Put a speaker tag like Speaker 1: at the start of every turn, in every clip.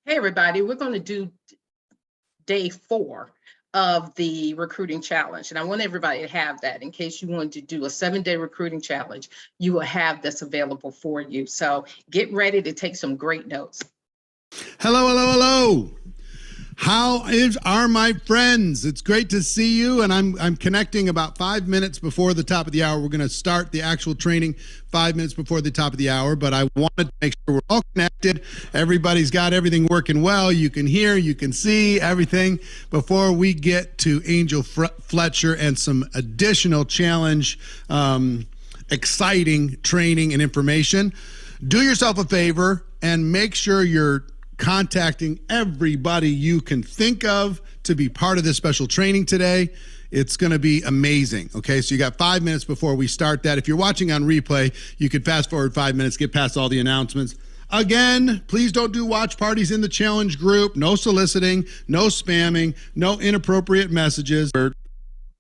Speaker 1: Hey, everybody, we're going to do day 4 of the recruiting challenge. And I want everybody to have that in case you want to do a 7-day recruiting challenge, you will have this available for you. So get ready to take some great notes.
Speaker 2: Hello, hello, hello. How are my friends? It's great to see you, and I'm connecting about 5 minutes before the top of the hour. We're going to start the actual training 5 minutes before the top of the hour, but I wanted to make sure we're all connected. Everybody's got everything working well. You can hear, you can see everything before we get to Angel Fletcher and some additional challenge, exciting training and information. Do yourself a favor and make sure you're contacting everybody you can think of to be part of this special training today. It's going to be amazing. Okay, so you got 5 minutes before we start that. If you're watching on replay, you could fast forward 5 minutes, get past all the announcements. Again, please don't do watch parties in the challenge group. No soliciting, no spamming, no inappropriate messages.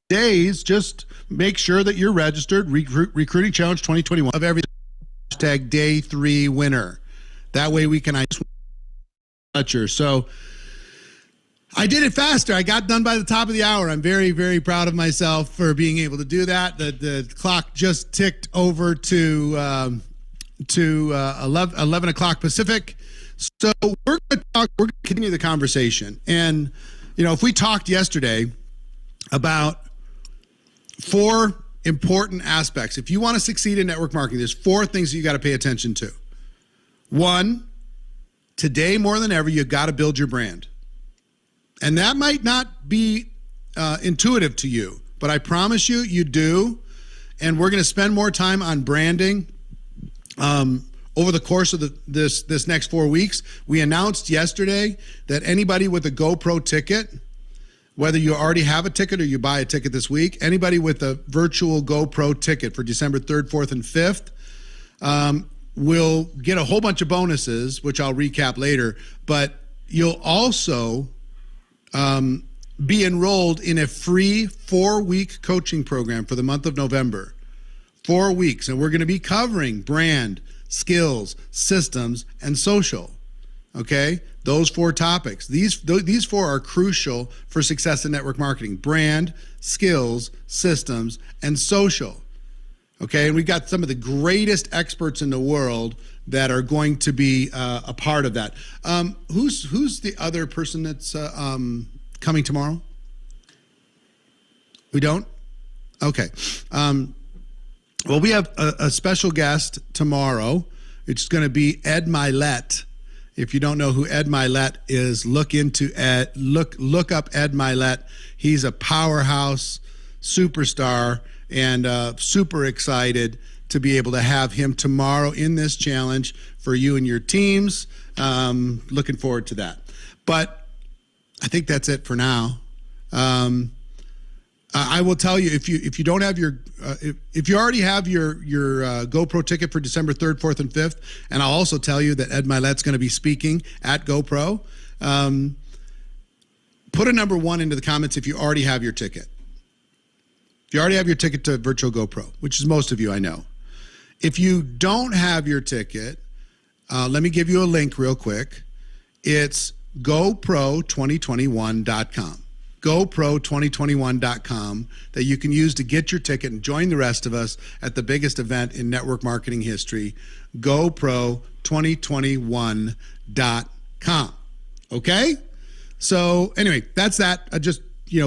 Speaker 2: Days, just make sure that you're registered. Recruiting Challenge 2021 of everything. Hashtag day 3 winner. That way we can So I did it faster. I got done by the top of the hour. I'm very, very proud of myself for being able to do that. The clock just ticked over to 11 o'clock Pacific. So we're going to continue the conversation. And, you know, if we talked yesterday about 4 important aspects, if you want to succeed in network marketing, there's 4 things that you got to pay attention to. 1, today, more than ever, you've got to build your brand. And that might not be intuitive to you, but I promise you, you do. And we're going to spend more time on branding over the course of this next 4 weeks. We announced yesterday that anybody with a GoPro ticket, whether you already have a ticket or you buy a ticket this week, anybody with a virtual GoPro ticket for December 3rd, 4th, and 5th, will get a whole bunch of bonuses, which I'll recap later, but you'll also be enrolled in a free 4-week coaching program for the month of November. 4 weeks, and we're going to be covering brand, skills, systems, and social. Okay, those 4 topics. These 4 are crucial for success in network marketing: brand, skills, systems, and social. Okay, and we've got some of the greatest experts in the world that are going to be a part of that. Who's the other person that's coming tomorrow? We don't? Okay. Well, we have a special guest tomorrow. It's going to be Ed Milet. If you don't know who Ed Milet is, look up Ed Milet. He's a powerhouse superstar, and super excited to be able to have him tomorrow in this challenge for you and your teams. Looking forward to that. But I think that's it for now. I will tell you, if you don't have your if you already have your GoPro ticket for December 3rd, 4th, and 5th, and I'll also tell you that Ed Milet's going to be speaking at GoPro. Put a number 1 into the comments if you already have your ticket. If you already have your ticket to Virtual GoPro, which is most of you, I know. If you don't have your ticket, let me give you a link real quick. It's GoPro2021.com. GoPro2021.com that you can use to get your ticket and join the rest of us at the biggest event in network marketing history, GoPro2021.com. Okay? So anyway, that's that. I just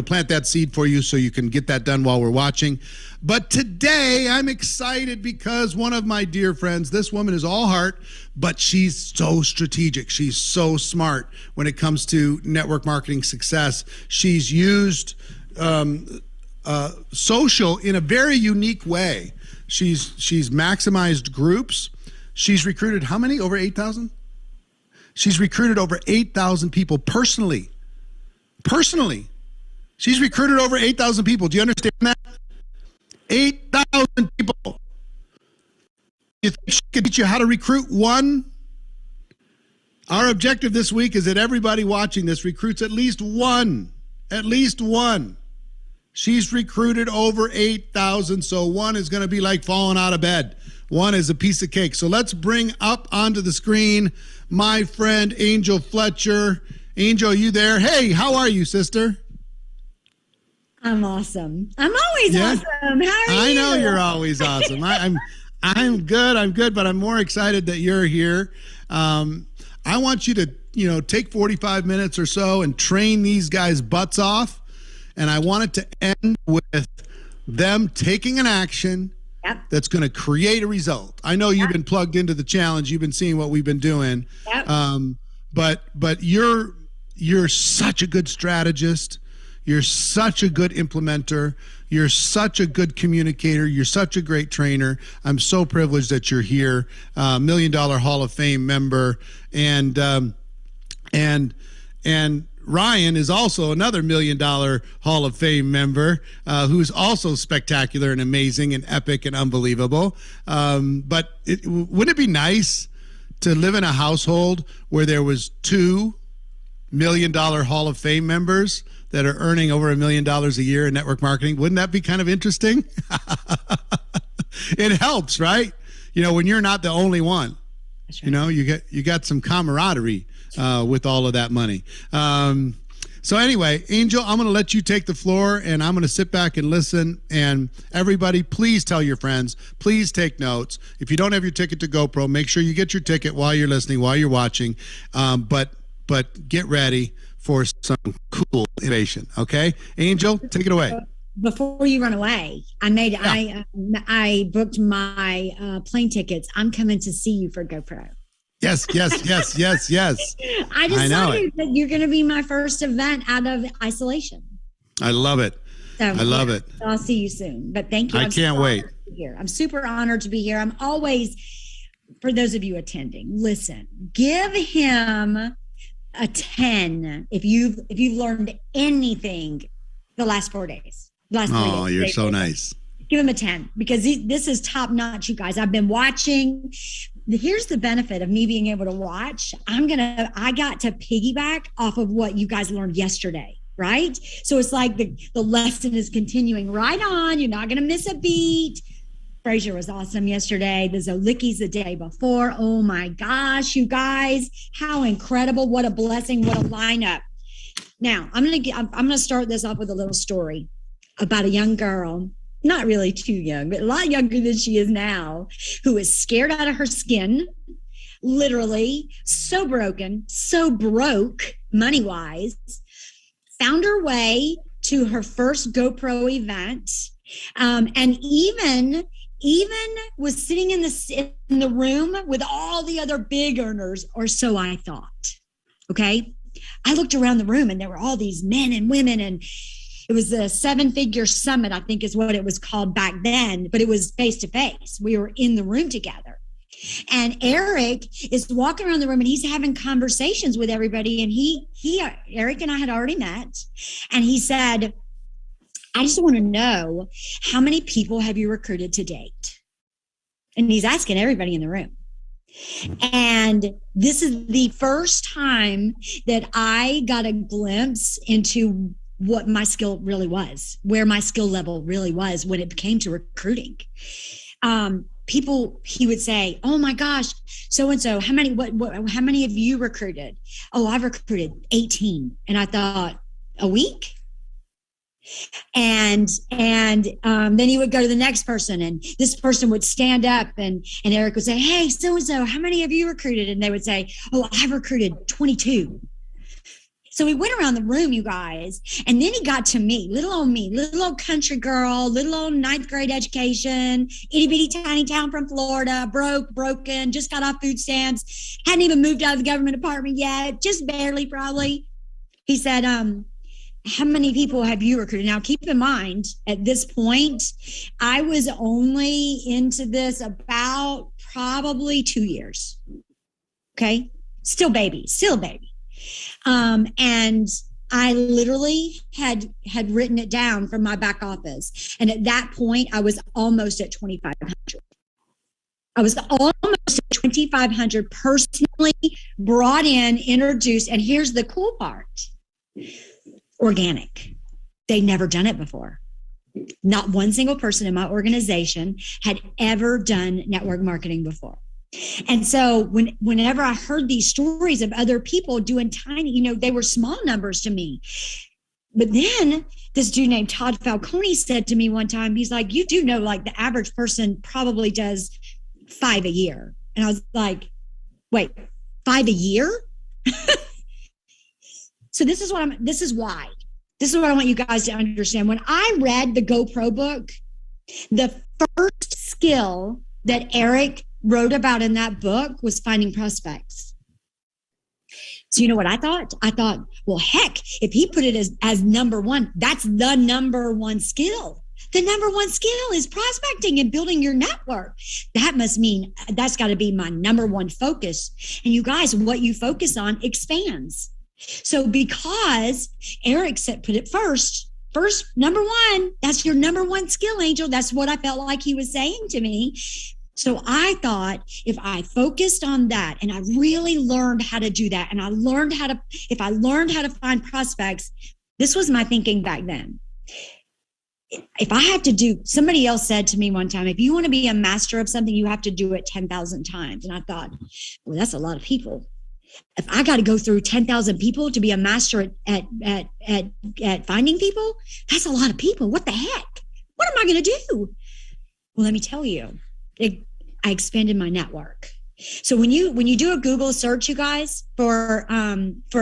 Speaker 2: plant that seed for you so you can get that done while we're watching. But today I'm excited because one of my dear friends, this woman is all heart, but she's so strategic. She's so smart when it comes to network marketing success. She's used social in a very unique way. She's maximized groups. She's recruited how many? Over 8,000? She's recruited over 8,000 people personally. Personally. She's recruited over 8,000 people. Do you understand that? 8,000 people. You think she could teach you how to recruit one? Our objective this week is that everybody watching this recruits at least one. At least one. She's recruited over 8,000, so one is going to be like falling out of bed. one is a piece of cake. So let's bring up onto the screen my friend Angel Fletcher. Angel, you there? Hey, how are you, sister?
Speaker 3: I'm awesome. I'm always awesome. How are you?
Speaker 2: I know you're always awesome. I'm good, but I'm more excited that you're here. I want you to, take 45 minutes or so and train these guys' butts off. And I want it to end with them taking an action that's going to create a result. I know you've been plugged into the challenge. You've been seeing what we've been doing. But you're such a good strategist. You're such a good implementer. You're such a good communicator. You're such a great trainer. I'm so privileged that you're here. $1 Million Hall of Fame member. And Ryan is also another $1 Million Hall of Fame member, who's also spectacular and amazing and epic and unbelievable. But wouldn't it be nice to live in a household where there was 2 $1 Million Hall of Fame members that are earning over $1 million a year in network marketing? Wouldn't that be kind of interesting? It helps, right? When you're not the only one, right. You got some camaraderie with all of that money. So anyway, Angel, I'm going to let you take the floor, and I'm going to sit back and listen. And everybody, please tell your friends. Please take notes. If you don't have your ticket to GoPro, make sure you get your ticket while you're listening, while you're watching. But get ready for some cool innovation. Okay, Angel, take it away.
Speaker 3: Before you run away, I booked my plane tickets. I'm coming to see you for GoPro.
Speaker 2: Yes.
Speaker 3: I decided that you're going to be my first event out of isolation.
Speaker 2: I love it. I love it.
Speaker 3: So I'll see you soon. But thank you.
Speaker 2: I can't wait.
Speaker 3: I'm super honored to be here. I'm always, for those of you attending, listen, give him a 10 if you've learned anything the last 4 days.
Speaker 2: Oh, you're so nice.
Speaker 3: Give him a 10 because this is top notch, you guys. I've been watching. Here's the benefit of me being able to watch. I got to piggyback off of what you guys learned yesterday, right? So it's like the lesson is continuing right on. You're not going to miss a beat. Frazier was awesome yesterday. The Zolicki's the day before. Oh my gosh, you guys, how incredible. What a blessing. What a lineup. Now I'm going to start this off with a little story about a young girl, not really too young, but a lot younger than she is now, who is scared out of her skin, literally so broken, so broke money-wise, found her way to her first GoPro event, and even was sitting in the room with all the other big earners, or so I thought. Okay, I looked around the room and there were all these men and women, and it was a 7-figure summit, I think is what it was called back then, but it was face to face. We were in the room together. And Eric is walking around the room and he's having conversations with everybody. And Eric and I had already met. And he said, I just want to know, how many people have you recruited to date? And he's asking everybody in the room. And this is the first time that I got a glimpse into what my skill really was, where my skill level really was when it came to recruiting. People, he would say, oh my gosh, so-and-so, how many have you recruited? Oh, I've recruited 18. And I thought, a week? And then he would go to the next person, and this person would stand up, and Eric would say, hey, so-and-so, how many have you recruited? And they would say, oh, I've recruited 22. So we went around the room, you guys, and then he got to me, little old country girl, little old 9th grade education, itty bitty tiny town from Florida, broken, just got off food stamps, hadn't even moved out of the government apartment yet, just barely probably. He said, how many people have you recruited? Now, keep in mind, at this point, I was only into this about probably 2 years. Okay? Still a baby. And I literally had written it down from my back office. And at that point, I was almost at 2,500. I was almost at 2,500 personally brought in, introduced. And here's the cool part. Organic. They'd never done it before. Not one single person in my organization had ever done network marketing before. And so whenever I heard these stories of other people doing tiny, they were small numbers to me. But then this dude named Todd Falcone said to me one time, he's like, you do know, like, the average person probably does 5 a year. And I was like, wait, 5 a year? So this is why I want you guys to understand. When I read the GoPro book, the first skill that Eric wrote about in that book was finding prospects. So you know what I thought? I thought, well, heck, if he put it as number one, that's the number one skill. The number one skill is prospecting and building your network. That must mean that's got to be my number one focus. And you guys, what you focus on expands. So because Eric put it first, number one, that's your number one skill, Angel. That's what I felt like he was saying to me. So I thought if I focused on that and I really learned how to do that, and if I learned how to find prospects, this was my thinking back then. If I have to do, somebody else said to me one time, if you want to be a master of something, you have to do it 10,000 times. And I thought, well, that's a lot of people. If I got to go through 10,000 people to be a master at finding people, that's a lot of people. What the heck? What am I going to do? Well, let me tell you, I expanded my network. So when you do a Google search, you guys, for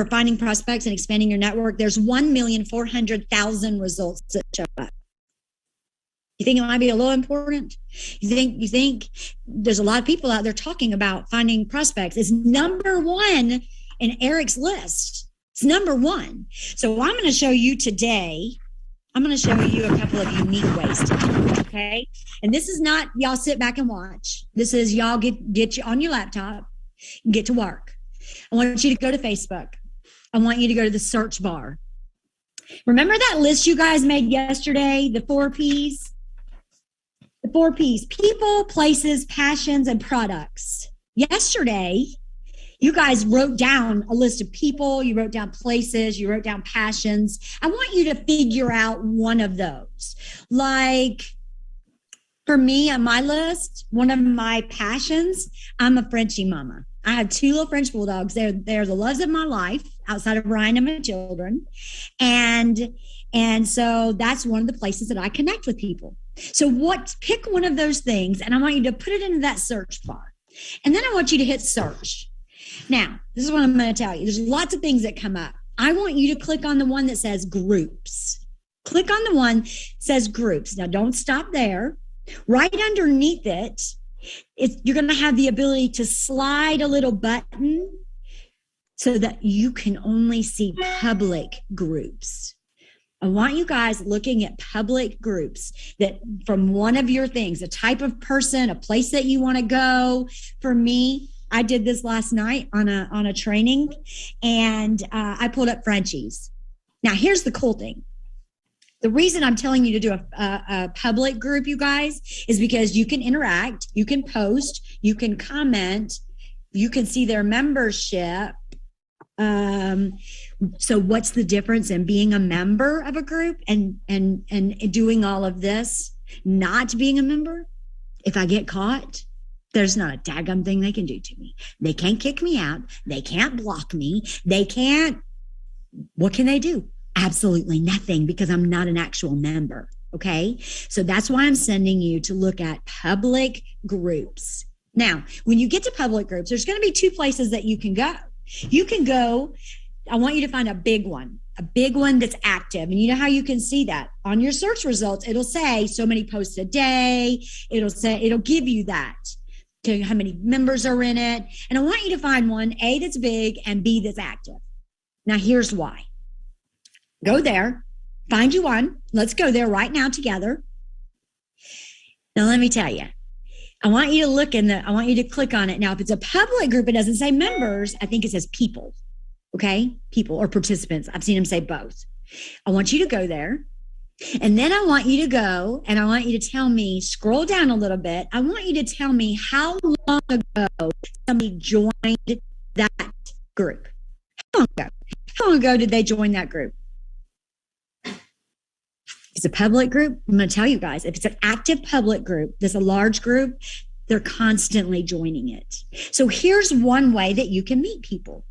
Speaker 3: finding prospects and expanding your network, there's 1,400,000 results that show up. You think it might be a little important? You think there's a lot of people out there talking about finding prospects? It's number one in Eric's list. It's number one. So I'm going to show you today. I'm going to show you a couple of unique ways to do it. Okay. And this is not y'all sit back and watch. This is y'all get you on your laptop and get to work. I want you to go to Facebook. I want you to go to the search bar. Remember that list you guys made yesterday, the 4 P's? The 4 P's: people, places, passions, and products. Yesterday, you guys wrote down a list of people, you wrote down places, you wrote down passions. I want you to figure out one of those. Like, for me on my list, one of my passions, I'm a Frenchie mama. I have 2 little French bulldogs. They're the loves of my life outside of Ryan and my children. And so that's one of the places that I connect with people. So pick one of those things, and I want you to put it into that search bar. And then I want you to hit search. Now, this is what I'm going to tell you. There's lots of things that come up. I want you to click on the one that says groups. Click on the one that says groups. Now, don't stop there. Right underneath it, you're going to have the ability to slide a little button so that you can only see public groups. I want you guys looking at public groups that from one of your things, a type of person, a place that you want to go. For me, I did this last night on a training, and I pulled up Frenchies. Now, here's the cool thing. The reason I'm telling you to do a public group, you guys, is because you can interact, you can post, you can comment, you can see their membership. So what's the difference in being a member of a group and doing all of this, not being a member? If I get caught, there's not a daggum thing they can do to me. They can't kick me out. They can't block me. What can they do? Absolutely nothing, because I'm not an actual member. Okay. So that's why I'm sending you to look at public groups. Now, when you get to public groups, there's going to be 2 places that you can go. You can go, I want you to find a big one that's active. And you know how you can see that on your search results? It'll say so many posts a day. It'll give you that, to how many members are in it. And I want you to find one, A, that's big, and B, that's active. Now, here's why. Go there, find you one. Let's go there right now together. Now, let me tell you. I want you to click on it. Now, if it's a public group, it doesn't say members. I think it says people. Okay. People or participants. I've seen them say both. I want you to go there. And then I want you to go and I want you to tell me, scroll down a little bit. I want you to tell me how long ago somebody joined that group. How long ago did they join that group? it's a public group, I'm going to tell you guys, if it's an active public group, there's a large group, they're constantly joining it. So here's one way that you can meet people.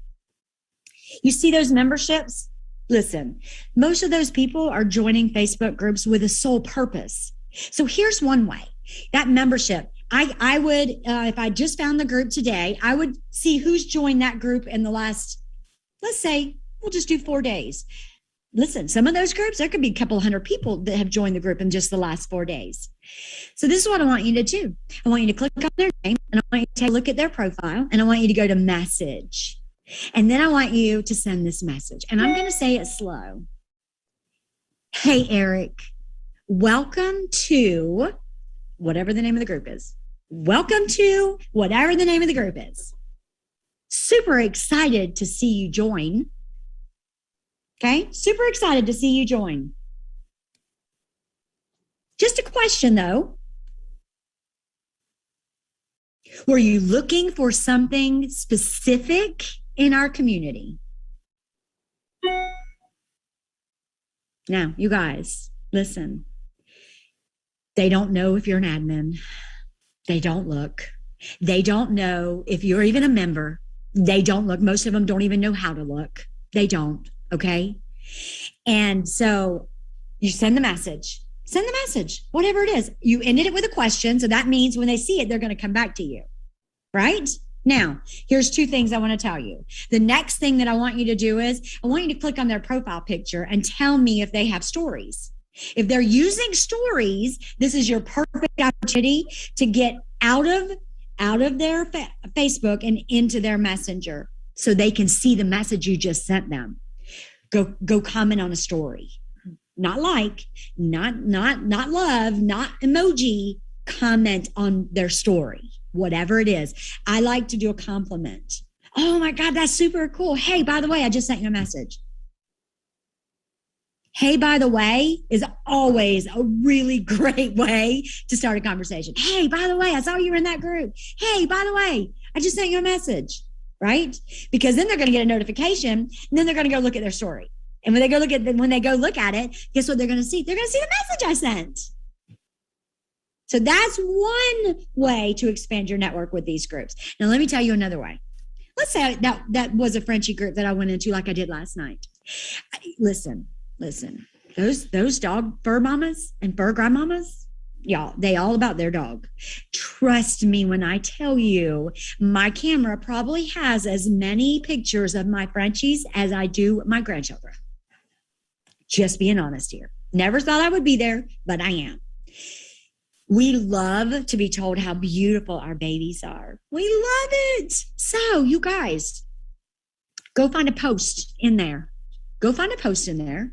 Speaker 3: You see those memberships? Listen, most of those people are joining Facebook groups with a sole purpose. So here's one way. That membership, I would, if I just found the group today, I would see who's joined that group in the last, let's say, we'll just do 4 days. Listen, some of those groups, there could be a couple hundred people that have joined the group in just the last 4 days. So this is what I want you to do. I want you to click on their name, and I want you to take a look at their profile, and I want you to go to message. And then I want you to send this message. And I'm going to say it slow. Hey, Eric, welcome to whatever the name of the group is. Welcome to whatever the name of the group is. Super excited to see you join. Okay, super excited to see you join. Just a question though. Were you looking for something specific in our community? Now, you guys, listen. They don't know if you're an admin. They don't look. They don't know if you're even a member. They don't look. Most of them don't even know how to look. They don't. Okay. And so you send the message, whatever it is. You ended it with a question. So that means when they see it, they're going to come back to you. Right? Now, here's 2 things I want to tell you. The next thing that I want you to do is I want you to click on their profile picture and tell me if they have stories. If they're using stories, this is your perfect opportunity to get out of their Facebook and into their messenger so they can see the message you just sent them. Go comment on a story. Not like, not love, not emoji, comment on their story, whatever it is. I like to do a compliment. Oh my God, that's super cool. Hey, by the way, I just sent you a message. Hey, by the way, is always a really great way to start a conversation. Hey, by the way, I saw you were in that group. Hey, by the way, I just sent you a message. Right? Because then they're going to get a notification and then they're going to go look at their story. And when they go look at it, guess what they're going to see? They're going to see the message I sent. So that's one way to expand your network with these groups. Now, let me tell you another way. Let's say that was a Frenchie group that I went into like I did last night. Listen, those dog fur mamas and fur grandmamas, y'all, they all about their dog. Trust me when I tell you, my camera probably has as many pictures of my Frenchies as I do my grandchildren. Just being honest here. Never thought I would be there, but I am. We love to be told how beautiful our babies are. We love it. So you guys, go find a post in there. Go find a post in there.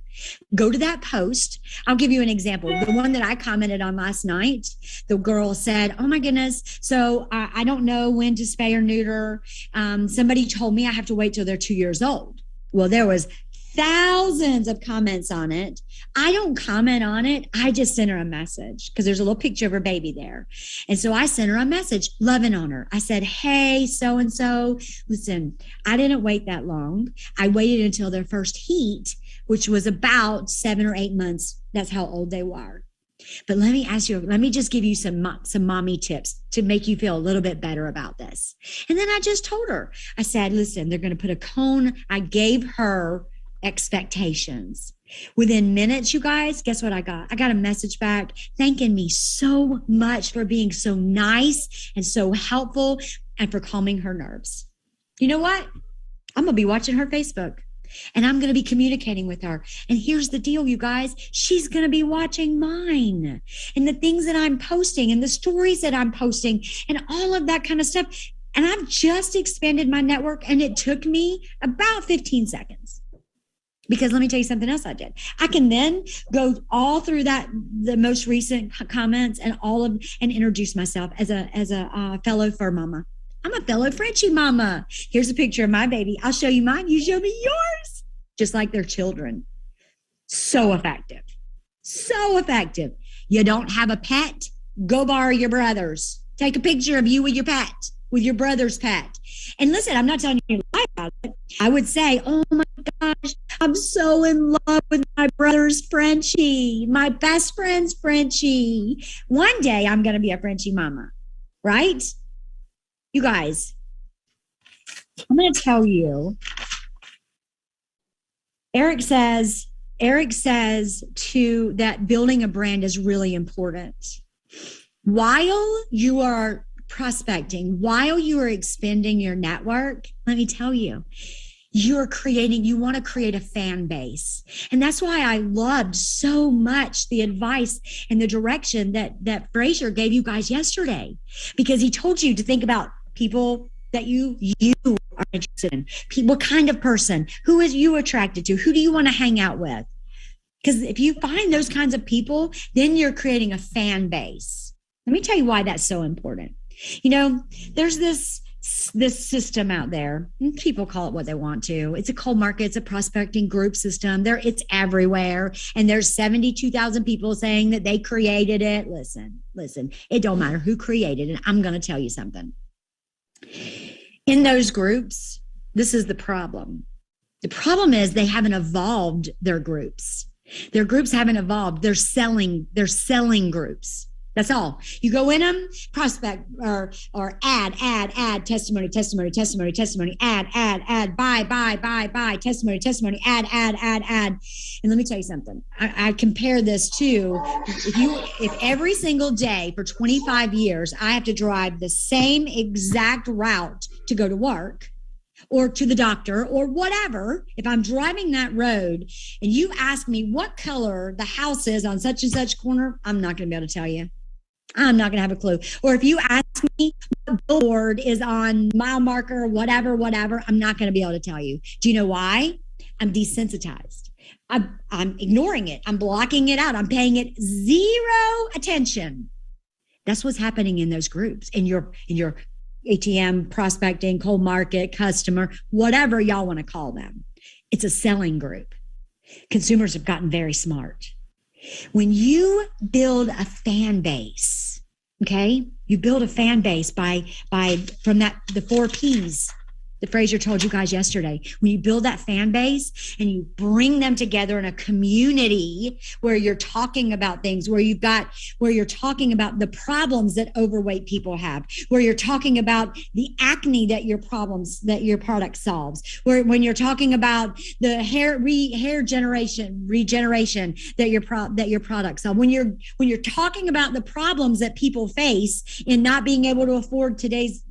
Speaker 3: Go to that post. I'll give you an example. The one that I commented on last night, the girl said, oh my goodness, so I don't know when to spay or neuter. Somebody told me I have to wait till they're 2 years old. Well, there was thousands of comments on it. I don't comment on it. I just sent her a message because there's a little picture of her baby there. And so I sent her a message loving on her. I said, hey, so-and-so, listen, I didn't wait that long. I waited until their first heat, which was about 7 or 8 months. That's how old they were. But let me just give you some mommy tips to make you feel a little bit better about this. And then I just told her, I said, listen, they're going to put a cone. I gave her expectations. Within minutes, you guys, guess what I got? I got a message back thanking me so much for being so nice and so helpful and for calming her nerves. You know what? I'm going to be watching her Facebook and I'm going to be communicating with her. And here's the deal, you guys. She's going to be watching mine and the things that I'm posting and the stories that I'm posting and all of that kind of stuff. And I've just expanded my network and it took me about 15 seconds. Because let me tell you something else I did. I can then go all through the most recent comments and introduce myself as a fellow fur mama. I'm a fellow Frenchie mama. Here's a picture of my baby. I'll show you mine. You show me yours. Just like their children. So effective. So effective. You don't have a pet? Go borrow your brother's. Take a picture of you with your pet with your brother's pet. And listen, I'm not telling you to lie about it. I would say, oh my gosh, I'm so in love with my brother's Frenchie, my best friend's Frenchie. One day I'm going to be a Frenchie mama, right? You guys, I'm going to tell you, Eric says too, that building a brand is really important. While you are prospecting, while you are expanding your network, let me tell you, you want to create a fan base. And that's why I loved so much the advice and the direction that Fraser gave you guys yesterday, because he told you to think about people that you are interested in. What kind of person? Who is you attracted to? Who do you want to hang out with? Because if you find those kinds of people, then you're creating a fan base. Let me tell you why that's so important. You know, there's this system out there. People call it what they want to. It's a cold market. It's a prospecting group system. It's everywhere. And there's 72,000 people saying that they created it. Listen, it don't matter who created it. I'm going to tell you something. In those groups, this is the problem. The problem is they haven't evolved their groups. Their groups haven't evolved. They're selling groups. That's all. You go in them, prospect or add, testimony, add, buy, testimony, add. And let me tell you something. I compare this to if every single day for 25 years, I have to drive the same exact route to go to work or to the doctor or whatever, if I'm driving that road and you ask me what color the house is on such and such corner, I'm not going to be able to tell you. I'm not going to have a clue. Or if you ask me what billboard is on mile marker, whatever, I'm not going to be able to tell you. Do you know why? I'm desensitized. I'm ignoring it. I'm blocking it out. I'm paying it zero attention. That's what's happening in those groups, in your ATM, prospecting, cold market, customer, whatever y'all want to call them. It's a selling group. Consumers have gotten very smart. When you build a fan base, okay, you build a fan base by the 4 P's that Fraser told you guys yesterday. When you build that fan base and you bring them together in a community where you're talking about things, where you're talking about the problems that overweight people have, where you're talking about the acne that your product solves, when you're talking about the hair regeneration that your product solves, when you're talking about the problems that people face in not being able to afford today's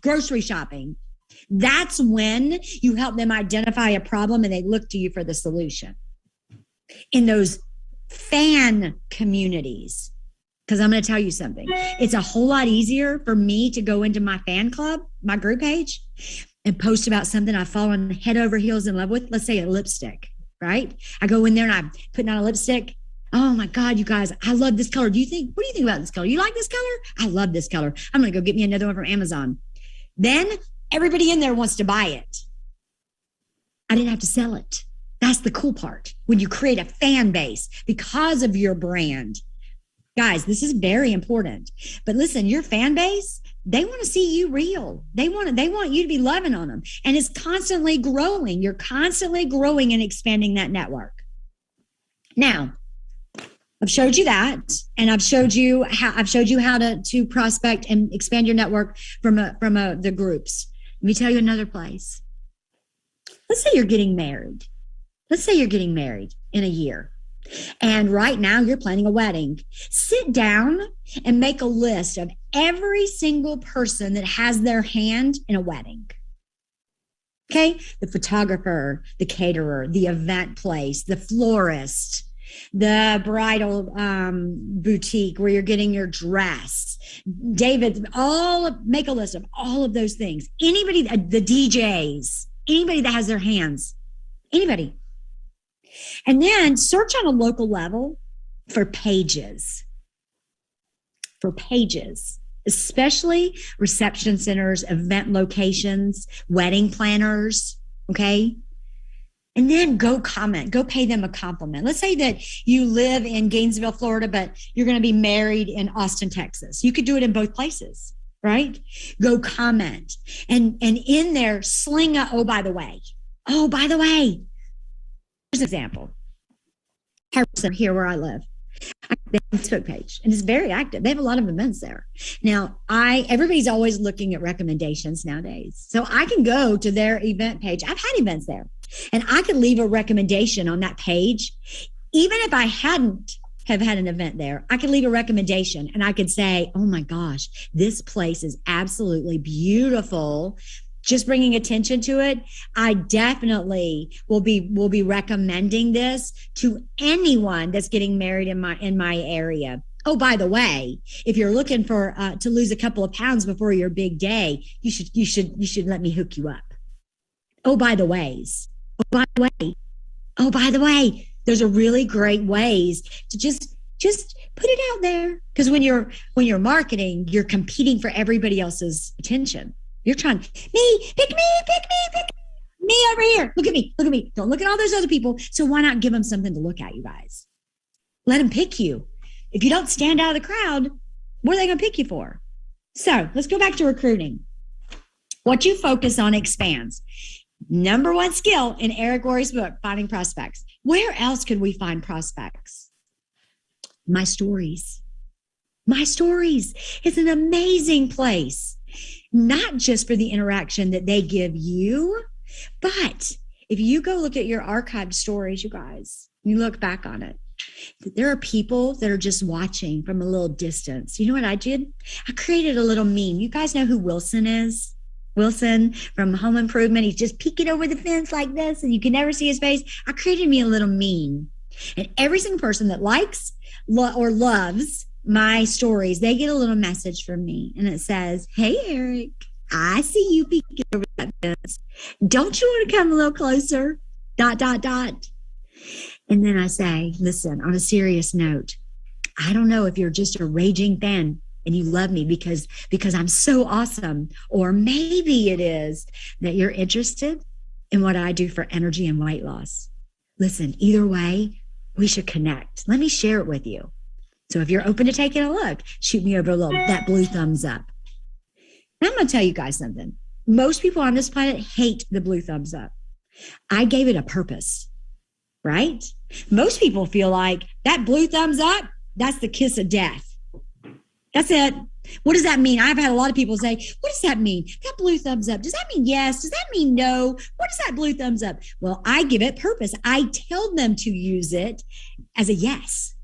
Speaker 3: grocery shopping. That's when you help them identify a problem and they look to you for the solution. In those fan communities, because I'm going to tell you something, it's a whole lot easier for me to go into my fan club, my group page, and post about something I've fallen head over heels in love with. Let's say a lipstick, right? I go in there and I'm putting on a lipstick. Oh my God, you guys, I love this color. What do you think about this color? You like this color? I love this color. I'm going to go get me another one from Amazon. Then everybody in there wants to buy it. I didn't have to sell it. That's the cool part. When you create a fan base because of your brand. Guys, this is very important. But listen, your fan base, they want to see you real. They want you to be loving on them. And it's constantly growing. You're constantly growing and expanding that network. Now, I've showed you that, and I've showed you how to prospect and expand your network from the groups. Let me tell you another place. Let's say you're getting married. Let's say you're getting married in a year. And right now you're planning a wedding. Sit down and make a list of every single person that has their hand in a wedding. Okay? The photographer, the caterer, the event place, the florist, the bridal boutique where you're getting your dress. David, make a list of all of those things. Anybody, the DJs, anybody that has their hands, anybody. And then search on a local level for pages, especially reception centers, event locations, wedding planners, okay? And then go comment, go pay them a compliment. Let's say that you live in Gainesville, Florida, but you're going to be married in Austin, Texas. You could do it in both places. right? Go comment. And in there, sling a, oh, by the way, here's an example. Here where I live. They have a Facebook page, and it's very active. They have a lot of events there. Now, everybody's always looking at recommendations nowadays. So I can go to their event page. I've had events there, and I could leave a recommendation on that page. Even if I hadn't have had an event there, I could leave a recommendation and I could say, oh my gosh, this place is absolutely beautiful. Just bringing attention to it, I definitely will be recommending this to anyone that's getting married in my area. Oh, by the way, if you're looking for to lose a couple of pounds before your big day, you should let me hook you up. Oh, by the ways. Oh, by the way, there's a really great ways to just put it out there, because when you're marketing, you're competing for everybody else's attention. You're trying, pick me over here. Look at me. Don't look at all those other people. So why not give them something to look at, you guys? Let them pick you. If you don't stand out of the crowd, what are they going to pick you for? So let's go back to recruiting. What you focus on expands. Number one skill in Eric Worre's book, Finding Prospects. Where else could we find prospects? My stories. It's an amazing place. Not just for the interaction that they give you, but if you go look at your archived stories, you guys, you look back on it, there are people that are just watching from a little distance. You know what I did? I created a little meme. You guys know who Wilson is? Wilson from Home Improvement. He's just peeking over the fence like this, and you can never see his face. I created me a little meme. And every single person that likes or loves my stories, they get a little message from me, and it says, hey, Eric, I see you peeking over that fence. Don't you want to come a little closer? ... And then I say, listen, on a serious note, I don't know if you're just a raging fan and you love me because I'm so awesome, or maybe it is that you're interested in what I do for energy and weight loss. Listen, either way, we should connect. Let me share it with you. So if you're open to taking a look, shoot me over that blue thumbs up. Now I'm going to tell you guys something. Most people on this planet hate the blue thumbs up. I gave it a purpose, right? Most people feel like that blue thumbs up, that's the kiss of death. That's it. What does that mean? I've had a lot of people say, what does that mean? That blue thumbs up, does that mean yes? Does that mean no? What is that blue thumbs up? Well, I give it purpose. I tell them to use it as a yes.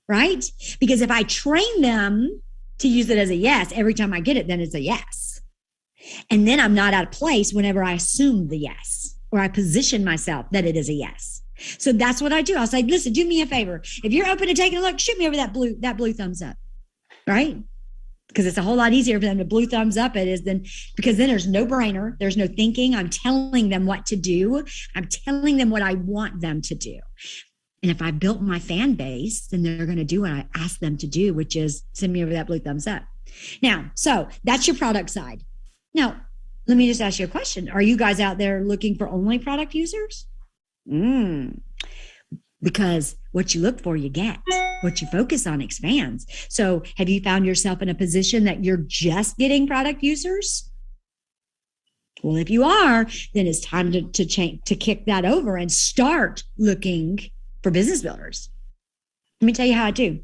Speaker 3: Right? Because if I train them to use it as a yes, every time I get it, then it's a yes. And then I'm not out of place whenever I assume the yes, or I position myself that it is a yes. So that's what I do. I'll say, listen, do me a favor. If you're open to taking a look, shoot me over that blue thumbs up. Right? Because it's a whole lot easier for them to blue thumbs up because then there's no brainer. There's no thinking. I'm telling them what to do. I'm telling them what I want them to do. And if I built my fan base, then they're going to do what I asked them to do, which is send me over that blue thumbs up. Now, so that's your product side. Now, let me just ask you a question. Are you guys out there looking for only product users? Because what you look for, you get. What you focus on expands. So have you found yourself in a position that you're just getting product users? Well, if you are, then it's time to kick that over and start looking for business builders. Let me tell you how I do.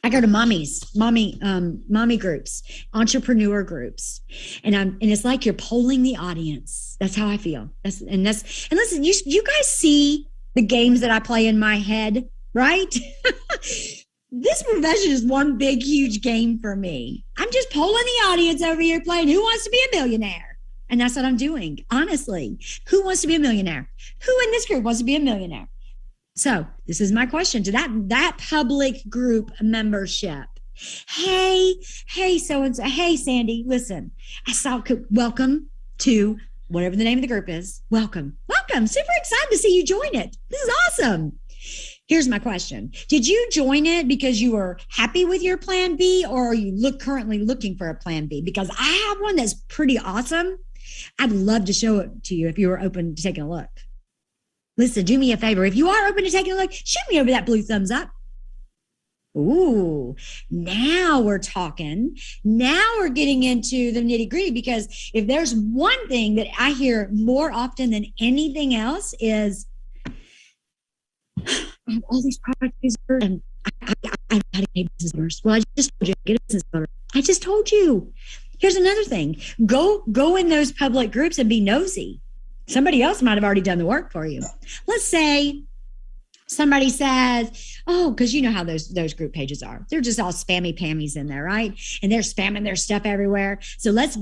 Speaker 3: I go to mommy groups, entrepreneur groups, and it's like you're polling the audience. That's how I feel. And listen, you guys see the games that I play in my head, right? This profession is one big, huge game for me. I'm just polling the audience over here playing Who Wants to Be a Millionaire? And that's what I'm doing. Honestly, who wants to be a millionaire? Who in this group wants to be a millionaire? So this is my question to that public group membership. Hey, so-and-so. Hey, Sandy, listen, welcome to whatever the name of the group is. Welcome. Super excited to see you join it. This is awesome. Here's my question. Did you join it because you were happy with your plan B, or are you currently looking for a plan B? Because I have one that's pretty awesome. I'd love to show it to you if you were open to taking a look. Listen, do me a favor. If you are open to taking a look, shoot me over that blue thumbs up. Ooh, now we're talking. Now we're getting into the nitty gritty, because if there's one thing that I hear more often than anything else is, I have all these products and I got to get business owners. Well, I just told you, get a business owner. I just told you. Here's another thing. Go in those public groups and be nosy. Somebody else might have already done the work for you. Let's say somebody says, oh, because you know how those group pages are. They're just all spammy pammies in there, right? And they're spamming their stuff everywhere. So let's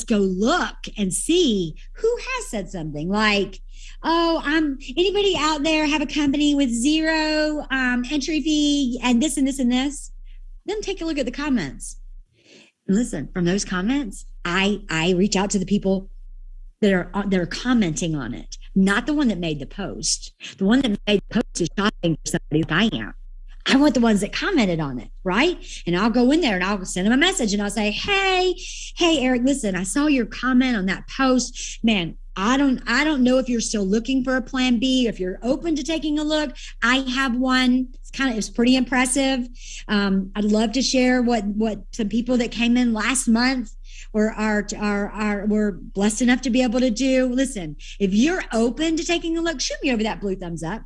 Speaker 3: go look and see who has said something like, oh, anybody out there have a company with zero entry fee and this and this and this? Then take a look at the comments. And listen, from those comments, I reach out to the people that are commenting on it, not the one that made the post. The one that made the post is shopping for somebody like I am. I want the ones that commented on it, right? And I'll go in there and I'll send them a message and I'll say, hey, Eric, listen, I saw your comment on that post. Man, I don't know if you're still looking for a plan B, if you're open to taking a look. I have one. It's pretty impressive. I'd love to share what some people that came in last month were blessed enough to be able to do. Listen, if you're open to taking a look, shoot me over that blue thumbs up.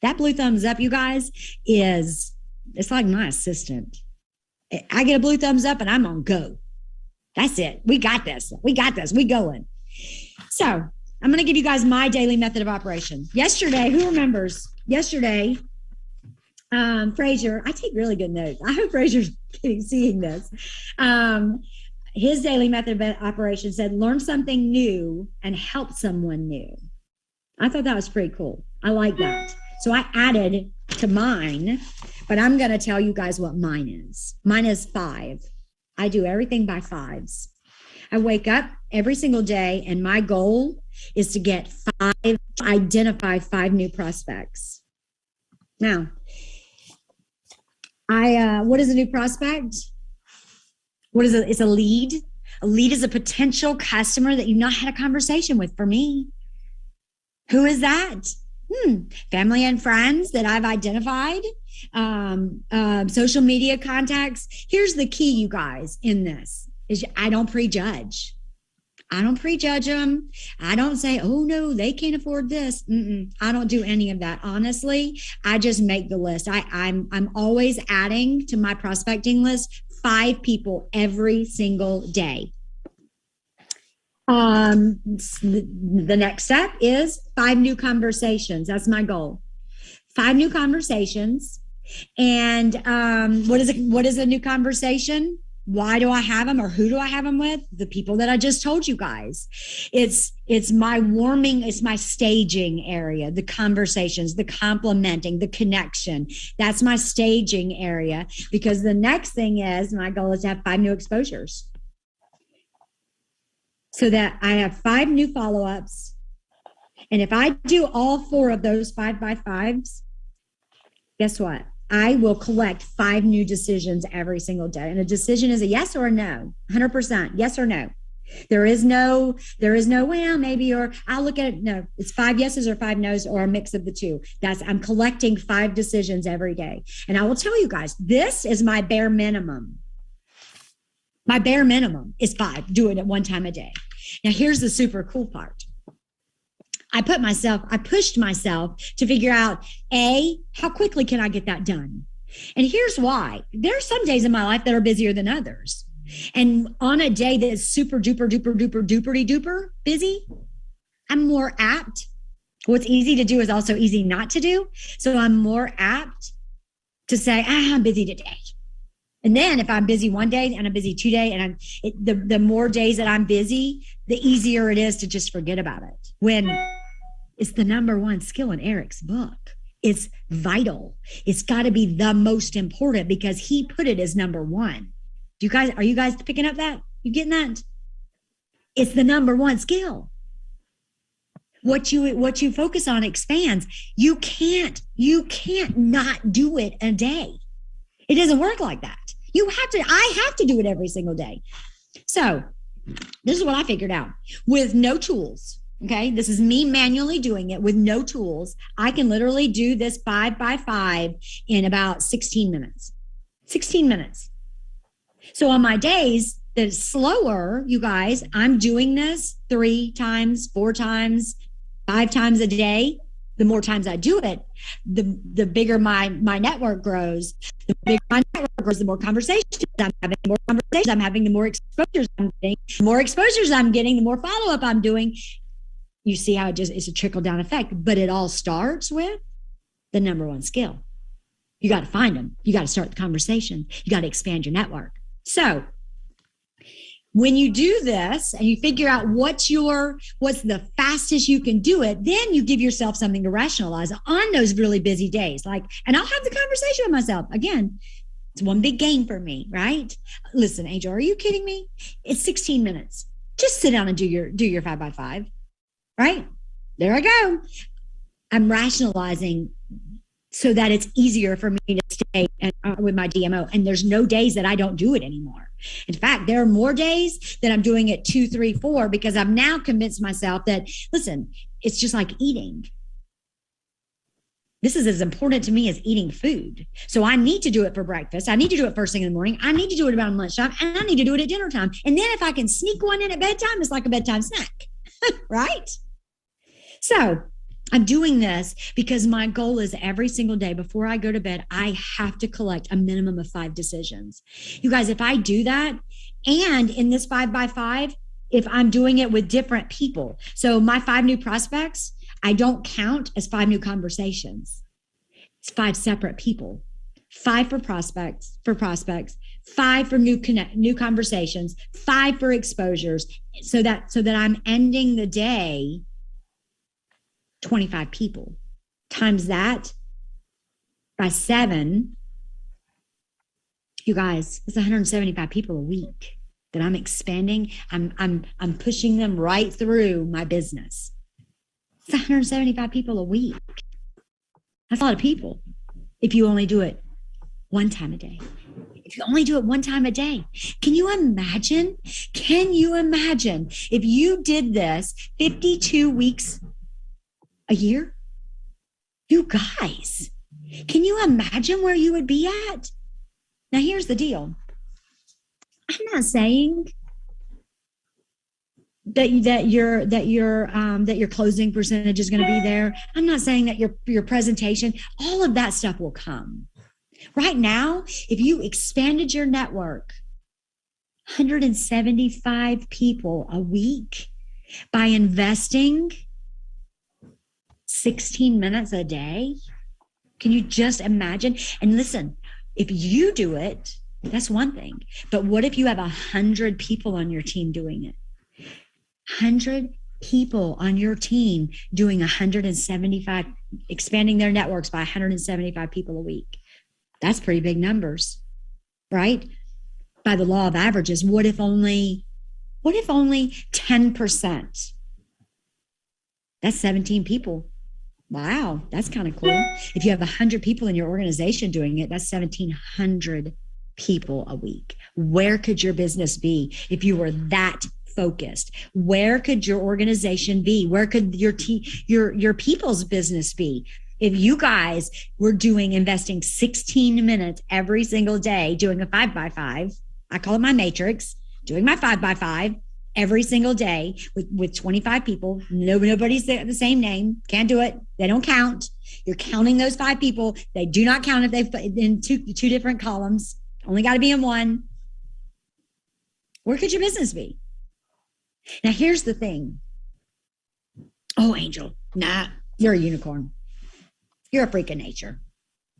Speaker 3: That blue thumbs up, you guys, it's like my assistant. I get a blue thumbs up and I'm on go. That's it. We got this. We going. So I'm going to give you guys my daily method of operation. Yesterday, who remembers? Yesterday, Frazier, I take really good notes. I hope Frazier's seeing this. His daily method of operation said, learn something new and help someone new. I thought that was pretty cool. I like that. So I added to mine, but I'm going to tell you guys what mine is. Mine is 5. I do everything by 5s. I wake up every single day and my goal is to identify 5 new prospects. Now, what is a new prospect? It's a lead. A lead is a potential customer that you've not had a conversation with. For me, who is that? Family and friends that I've identified, social media contacts. Here's the key, you guys, in this is I don't prejudge. I don't prejudge them. I don't say, oh no, they can't afford this. I don't do any of that. Honestly, I just make the list. I'm always adding to my prospecting list 5 people every single day. The next step is 5 new conversations. That's my goal. 5 new conversations. And what is a new conversation? Why do I have them, or who do I have them with? The people that I just told you guys. It's my warming, it's my staging area, the conversations, the complimenting, the connection. That's my staging area, because the next thing is my goal is to have 5 new exposures. So that I have 5 new follow-ups. And if I do all 4 of those 5 by 5s, guess what? I will collect 5 new decisions every single day. And a decision is a yes or a no, 100%, yes or no. There is no, well, maybe, or I'll look at it. No, it's 5 yeses or 5 nos, or a mix of the two. I'm collecting 5 decisions every day. And I will tell you guys, this is my bare minimum. My bare minimum is 5, doing it 1 time a day. Now, here's the super cool part. I pushed myself to figure out, how quickly can I get that done? And here's why. There are some days in my life that are busier than others. And on a day that is super duper duper duper duper duper busy, I'm more apt. What's easy to do is also easy not to do. So I'm more apt to say, I'm busy today. And then if I'm busy one day and I'm busy 2 days, and the more days that I'm busy, the easier it is to just forget about it. When it's the number 1 skill in Eric's book. It's vital. It's got to be the most important, because he put it as number 1. Are you guys picking up that? You getting that? It's the number 1 skill. What you focus on expands. You can't not do it a day. It doesn't work like that. I have to do it every single day. So this is what I figured out. With no tools, Okay. This is me manually doing it with no tools. I can literally do this 5 by 5 in about 16 minutes. 16 minutes. So on my days that it's slower, you guys, I'm doing this 3 times, 4 times, 5 times a day. The more times I do it, the bigger my network grows. The bigger my network grows, the more conversations I'm having, the more conversations I'm having, the more exposures I'm getting. The more exposures I'm getting, the more follow-up I'm doing. You see how it's a trickle-down effect. But it all starts with the number one skill. You got to find them. You got to start the conversation. You got to expand your network. So when you do this and you figure out what's the fastest you can do it, then you give yourself something to rationalize on those really busy days. And I'll have the conversation with myself. Again, it's one big game for me, right? Listen, Angel, are you kidding me? It's 16 minutes. Just sit down and do your 5 by 5, right? There I go. I'm rationalizing so that it's easier for me to stay with my DMO. And there's no days that I don't do it anymore. In fact, there are more days that I'm doing it 2, 3, 4, because I've now convinced myself that, listen, it's just like eating. This is as important to me as eating food. So I need to do it for breakfast. I need to do it first thing in the morning. I need to do it around lunchtime, and I need to do it at dinner time. And then if I can sneak one in at bedtime, it's like a bedtime snack, right? So I'm doing this because my goal is every single day before I go to bed, I have to collect a minimum of 5 decisions. You guys, if I do that, and in this 5 by 5, if I'm doing it with different people, so my 5 new prospects, I don't count as 5 new conversations. It's 5 separate people. 5 for prospects, 5 for new conversations, 5 for exposures, so that I'm ending the day 25 people. Times that by 7, you guys, it's 175 people a week that I'm expanding. I'm pushing them right through my business. It's 175 people a week. That's a lot of people if you only do it 1 time a day. If you only do it 1 time a day, can you imagine if you did this 52 weeks a year? You guys, can you imagine where you would be at? Now, here's the deal. I'm not saying that your closing percentage is going to be there. I'm not saying that your presentation, all of that stuff will come. Right now, if you expanded your network 175 people a week by investing 16 minutes a day, can you just imagine? And listen, if you do it, that's one thing. But what if you have 100 people on your team doing it? 100 people on your team doing 175, expanding their networks by 175 people a week. That's pretty big numbers, right? By the law of averages, what if only 10%? That's 17 people. Wow, that's kind of cool. If you have 100 people in your organization doing it, that's 1,700 people a week. Where could your business be if you were that focused? Where could your organization be? Where could your people's business be? If you guys were investing 16 minutes every single day, doing a 5 by 5, I call it my matrix, doing my 5 by 5 every single day with 25 people, nobody's the same name, can't do it. They don't count. You're counting those 5 people. They do not count if they've in two different columns, only got to be in one. Where could your business be? Now, here's the thing. Oh, Angel, nah, you're a unicorn. You're a freak of nature.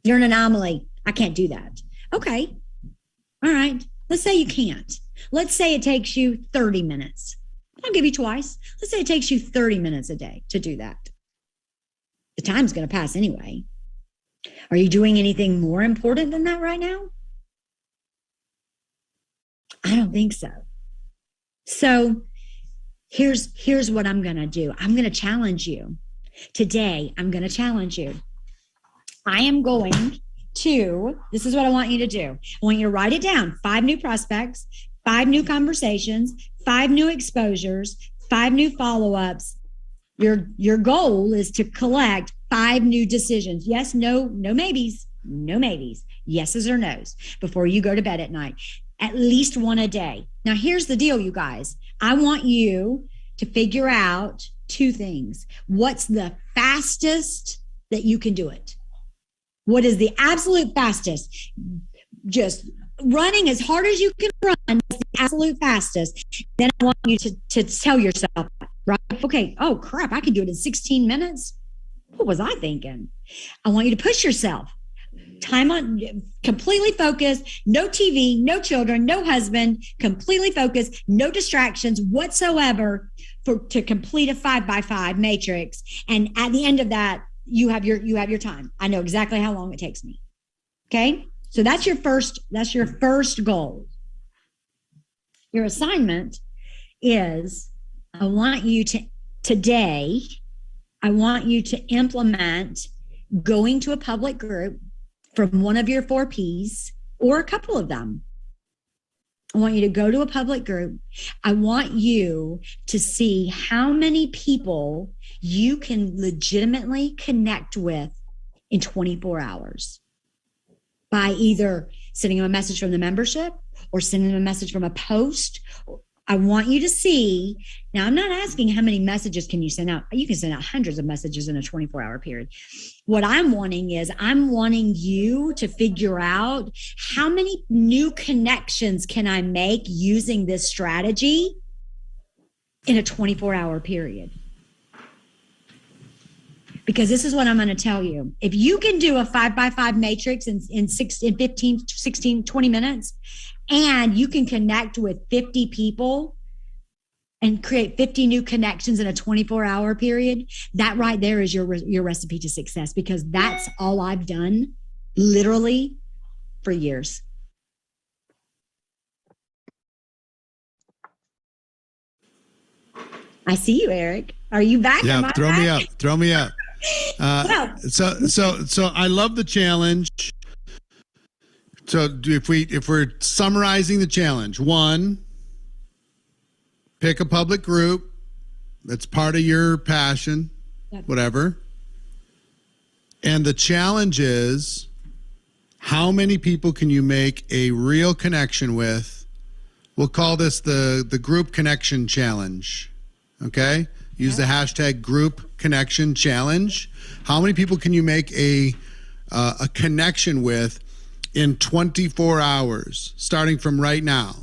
Speaker 3: You're an anomaly. I can't do that. Okay. All right. Let's say you can't. Let's say it takes you 30 minutes. I'll give you twice. Let's say it takes you 30 minutes a day to do that. The time's going to pass anyway. Are you doing anything more important than that right now? I don't think so. So here's what I'm going to do. I'm going to challenge you. Today, I'm going to challenge you. I am going to, this is what I want you to do. I want you to write it down. 5 new prospects, 5 new conversations, 5 new exposures, 5 new follow-ups, Your goal is to collect 5 new decisions. Yes, no, no maybes, no maybes, yeses or nos before you go to bed at night. At least one a day. Now, here's the deal, you guys. I want you to figure out 2 things. What's the fastest that you can do it? What is the absolute fastest? Just running as hard as you can run is the absolute fastest. Then I want you to tell yourself, right? Okay, oh crap, I can do it in 16 minutes. What was I thinking? I want you to push yourself. Time on, completely focused, no TV, no children, no husband, completely focused, no distractions whatsoever to complete a 5x5 matrix. And at the end of that, you have your time. I know exactly how long it takes me. Okay. So that's your first goal. Your assignment is, I want you to implement going to a public group from one of your 4 Ps or a couple of them. I want you to go to a public group. I want you to see how many people you can legitimately connect with in 24 hours by either sending them a message from the membership or sending them a message from a post. I want you to see. Now, I'm not asking how many messages can you send out. You can send out hundreds of messages in a 24-hour period. What I'm wanting you to figure out how many new connections can I make using this strategy in a 24-hour period. Because this is what I'm going to tell you. If you can do a 5x5 matrix in 15, 16, 20 minutes, and you can connect with 50 people and create 50 new connections in a 24-hour period, that right there is your recipe to success, because that's all I've done literally for years. I see you, Eric. Are you back?
Speaker 2: Yeah, throw me up. So I love the challenge. So if we're summarizing the challenge, 1, pick a public group that's part of your passion, whatever. And the challenge is, how many people can you make a real connection with? We'll call this the group connection challenge. Okay? Use the hashtag group connection challenge. How many people can you make a connection with in 24 hours, starting from right now?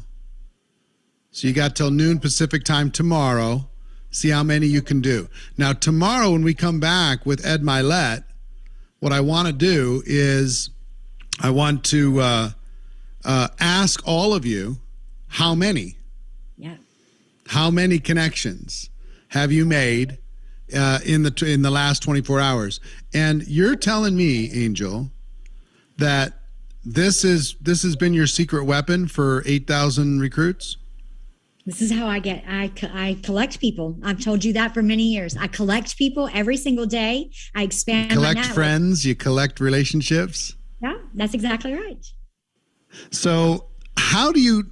Speaker 2: So you got till noon Pacific time tomorrow. See how many you can do. Now, tomorrow when we come back with Ed Milet, what I want to do is I want to ask all of you, how many?
Speaker 3: Yeah.
Speaker 2: How many connections have you made in the last 24 hours? And you're telling me, Angel, that this has been your secret weapon for 8,000 recruits?
Speaker 3: This is how I collect people. I've told you that for many years. I collect people every single day. I expand my network.
Speaker 2: Collect friends, you collect relationships.
Speaker 3: Yeah, that's exactly right.
Speaker 2: So how do you,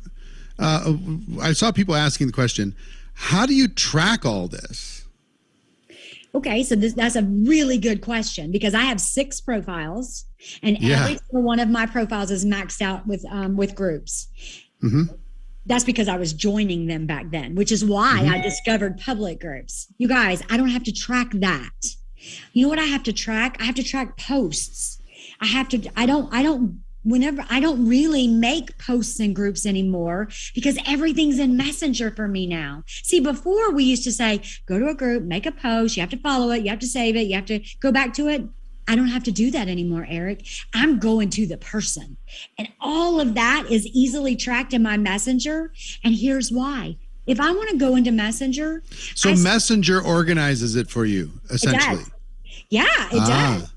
Speaker 2: I saw people asking the question, how do you track all this?
Speaker 3: Okay, so that's a really good question, because I have 6 profiles, and every single one of my profiles is maxed out with groups. Mm-hmm. That's because I was joining them back then, which is why I discovered public groups. You guys, I don't have to track that. You know what I have to track? I have to track posts. I don't really make posts in groups anymore, because everything's in Messenger for me now. See, before we used to say, go to a group, make a post, you have to follow it, you have to save it, you have to go back to it. I don't have to do that anymore, Eric. I'm going to the person. And all of that is easily tracked in my Messenger. And here's why. If I want to go into Messenger.
Speaker 2: So Messenger organizes it for you, essentially.
Speaker 3: It does.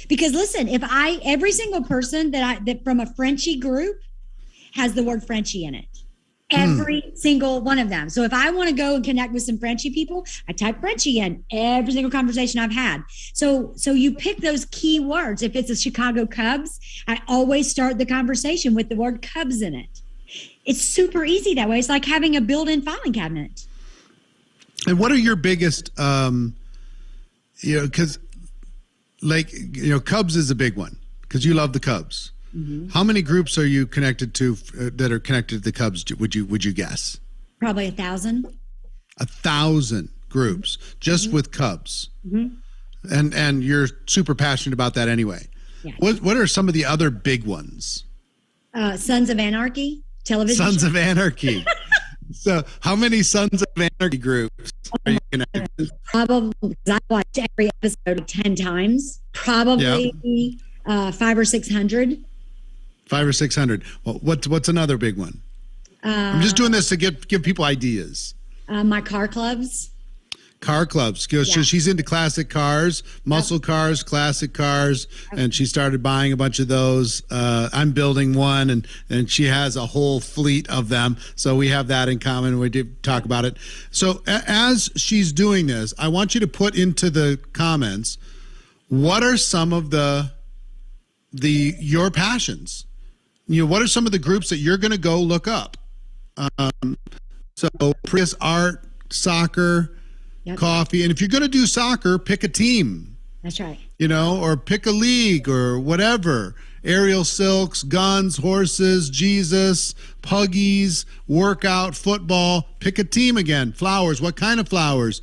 Speaker 3: Because listen, every single person that from a Frenchie group has the word Frenchie in it. Every single one of them. So if I want to go and connect with some Frenchie people, I type Frenchie in every single conversation I've had. So you pick those key words. If it's a Chicago Cubs, I always start the conversation with the word Cubs in it. It's super easy that way. It's like having a built-in filing cabinet.
Speaker 2: And what are your biggest because Cubs is a big one because you love the Cubs. Mm-hmm. How many groups are you connected to that are connected to the Cubs? Would you guess?
Speaker 3: Probably 1,000.
Speaker 2: 1,000 groups just with Cubs. Mm-hmm. And you're super passionate about that anyway. Yeah. What are some of the other big ones?
Speaker 3: Sons of Anarchy television.
Speaker 2: Sons of Anarchy. So how many Sons of Anarchy groups are you connected with?
Speaker 3: Probably, I watched every episode 10 times. Probably 500 or 600.
Speaker 2: 500 or 600. Well, what's another big one? I'm just doing this to give people ideas.
Speaker 3: My car clubs.
Speaker 2: Car clubs. So she's into classic cars, muscle cars, classic cars, and she started buying a bunch of those. I'm building one, and she has a whole fleet of them. So we have that in common. We did talk about it. So as she's doing this, I want you to put into the comments, what are some of your passions? What are some of the groups that you're going to go look up? So Prius, art, soccer, coffee. And if you're going to do soccer, pick a team.
Speaker 3: That's right.
Speaker 2: Or pick a league or whatever. Aerial silks, guns, horses, Jesus, puggies, workout, football. Pick a team again. Flowers, what kind of flowers?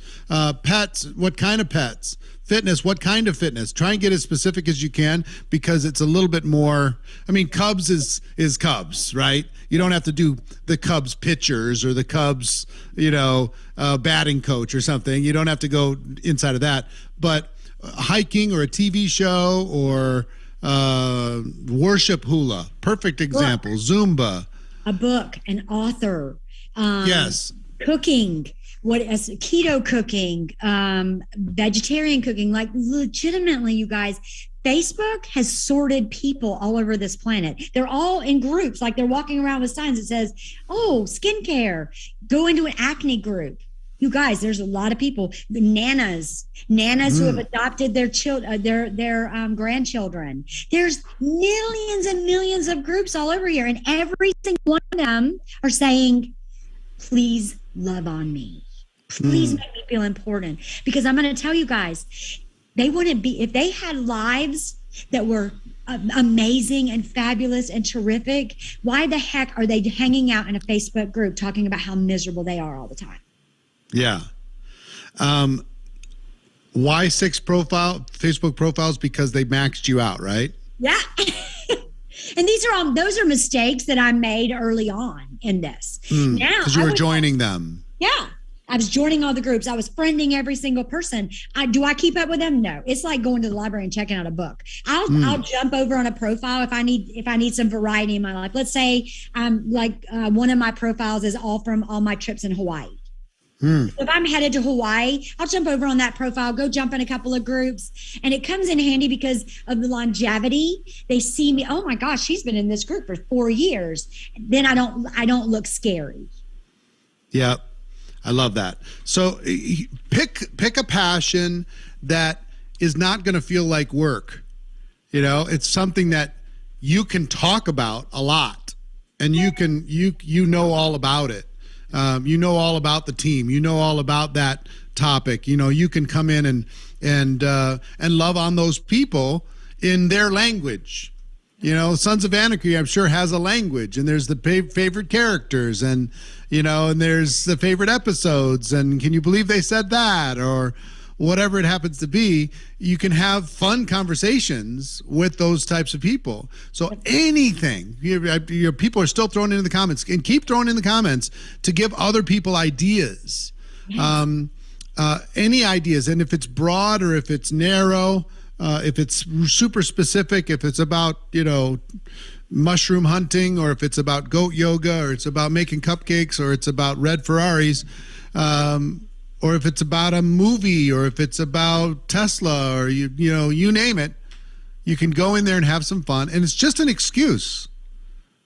Speaker 2: Pets, what kind of pets? Fitness, what kind of fitness? Try and get as specific as you can because it's a little bit more. I mean, Cubs is Cubs, right? You don't have to do the Cubs pitchers or the Cubs, batting coach or something. You don't have to go inside of that. But hiking or a TV show or worship hula, perfect example. Zumba.
Speaker 3: A book, an author.
Speaker 2: Yes.
Speaker 3: Cooking. What is keto cooking, vegetarian cooking, like legitimately, you guys, Facebook has sorted people all over this planet. They're all in groups, like they're walking around with signs that says, oh, skincare, go into an acne group. You guys, there's a lot of people, nanas who have adopted their grandchildren. There's millions and millions of groups all over here. And every single one of them are saying, please love on me. Please make me feel important. Because I'm going to tell you guys, they wouldn't be, if they had lives that were amazing and fabulous and terrific, why the heck are they hanging out in a Facebook group talking about how miserable they are all the time?
Speaker 2: Yeah. Why 6 Facebook profiles? Because they maxed you out, right?
Speaker 3: Yeah. And those are mistakes that I made early on in this. Now,
Speaker 2: because you were joining them.
Speaker 3: Yeah. I was joining all the groups. I was friending every single person. Do I keep up with them? No. It's like going to the library and checking out a book. I'll jump over on a profile if I need some variety in my life. Let's say one of my profiles is all my trips in Hawaii. If I'm headed to Hawaii, I'll jump over on that profile, go jump in a couple of groups. And it comes in handy because of the longevity. They see me, oh my gosh, she's been in this group for 4 years. Then I don't look scary.
Speaker 2: Yeah, I love that. So pick a passion that is not going to feel like work. It's something that you can talk about a lot and you know all about it. You know all about the team. You know all about that topic. You can come in and love on those people in their language. Sons of Anarchy, I'm sure, has a language, and there's the favorite characters, and and there's the favorite episodes, and can you believe they said that, or whatever it happens to be. You can have fun conversations with those types of people. So anything, people are still throwing into the comments, and keep throwing in the comments to give other people ideas. Yes. Any ideas, and if it's broad or if it's narrow, if it's super specific, if it's about mushroom hunting, or if it's about goat yoga, or it's about making cupcakes, or it's about red Ferraris, or if it's about a movie, or if it's about Tesla, or you name it, you can go in there and have some fun. And it's just an excuse,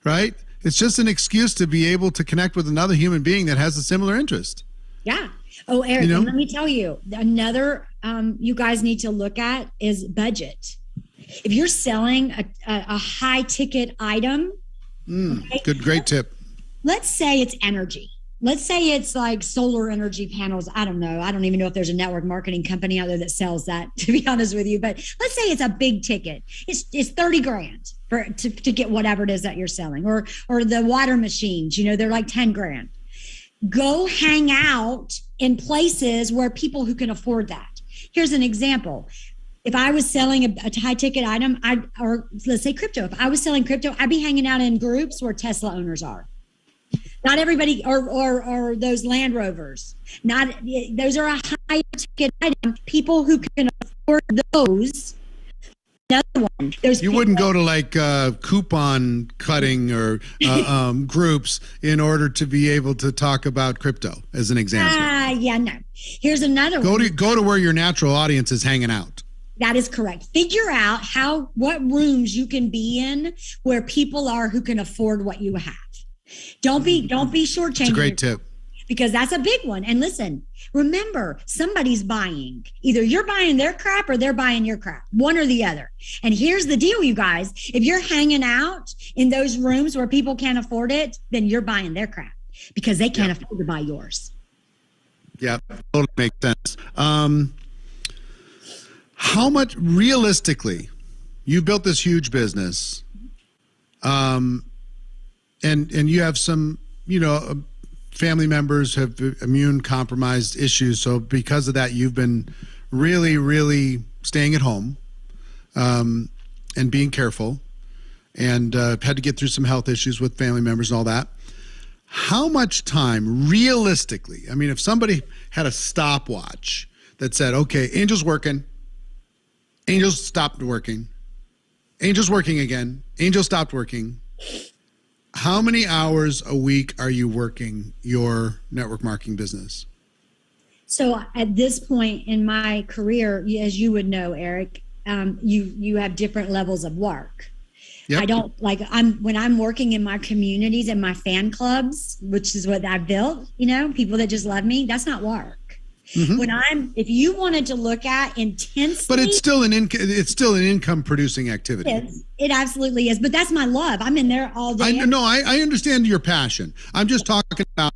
Speaker 2: right? It's just an excuse to be able to connect with another human being that has a similar interest.
Speaker 3: Yeah. Oh, Eric, let me tell you, another you guys need to look at is budget. If you're selling a high ticket item,
Speaker 2: great tip.
Speaker 3: Let's say it's energy. let's say it's like solar energy panels. I don't know. I don't even know if there's a network marketing company out there that sells that, to be honest with you. But let's say it's a big ticket. It's 30 grand to get whatever it is that you're selling, or the water machines, they're like 10 grand. Go hang out in places where people who can afford that. Here's an example. If I was selling a high ticket item, or let's say crypto, if I was selling crypto, I'd be hanging out in groups where Tesla owners are. Not everybody, or those Land Rovers. Those are a high ticket item. People who can afford those. Another one.
Speaker 2: You wouldn't go to like coupon cutting or groups in order to be able to talk about crypto, as an example.
Speaker 3: Yeah, no. Here's another one.
Speaker 2: Go to where your natural audience is hanging out.
Speaker 3: That is correct. Figure out what rooms you can be in where people are who can afford what you have. Don't be shortchanging.
Speaker 2: It's a great tip.
Speaker 3: Because that's a big one. And listen, remember, somebody's buying. Either you're buying their crap or they're buying your crap, one or the other. And here's the deal, you guys. If you're hanging out in those rooms where people can't afford it, then you're buying their crap because they can't afford to buy yours.
Speaker 2: Yeah, totally makes sense. How much, realistically, you built this huge business, and you have some, family members have immune compromised issues. So because of that, you've been really, really staying at home, and being careful, and had to get through some health issues with family members and all that. How much time, realistically, I mean, if somebody had a stopwatch that said, okay, Angel's working, Angel's stopped working, Angel's working again, Angel stopped working. How many hours a week are you working your network marketing business?
Speaker 3: So at this point in my career, as you would know, Eric, you have different levels of work. Yep. I don't when I'm working in my communities and my fan clubs, which is what I built, people that just love me, that's not work. Mm-hmm. If you wanted to look at intensely,
Speaker 2: but it's still an income producing activity.
Speaker 3: It absolutely is. But that's my love. I'm in there all day.
Speaker 2: I understand your passion. I'm just talking about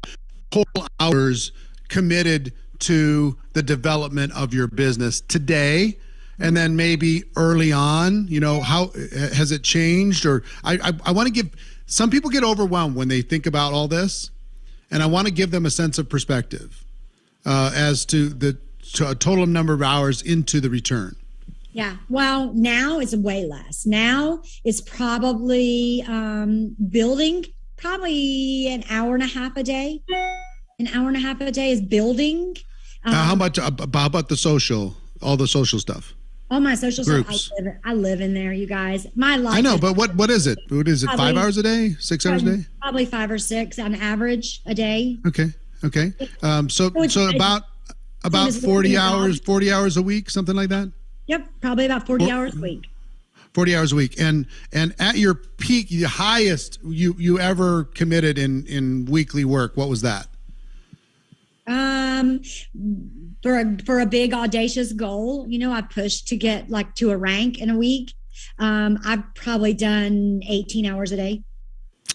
Speaker 2: whole hours committed to the development of your business today. And then maybe early on, how has it changed? Or I want to give, some people get overwhelmed when they think about all this, and I want to give them a sense of perspective as to a total number of hours into the return.
Speaker 3: Yeah. Well, now it's way less. Now it's probably building probably an hour and a half a day. An hour and a half a day is building.
Speaker 2: How about the social, all the social stuff?
Speaker 3: All my social
Speaker 2: groups.
Speaker 3: Stuff, I live in there, you guys. My life.
Speaker 2: I know, but what is it? What is it? Probably, 5 hours a day? 6 hours a day?
Speaker 3: Probably 5 or 6 on average a day.
Speaker 2: Okay. So about 40 hours a week, something like that.
Speaker 3: Yep, probably about 40 hours a week.
Speaker 2: 40 hours a week, and at your peak, the highest you ever committed in weekly work, what was that?
Speaker 3: For a big audacious goal, I pushed to get to a rank in a week. I've probably done 18 hours a day.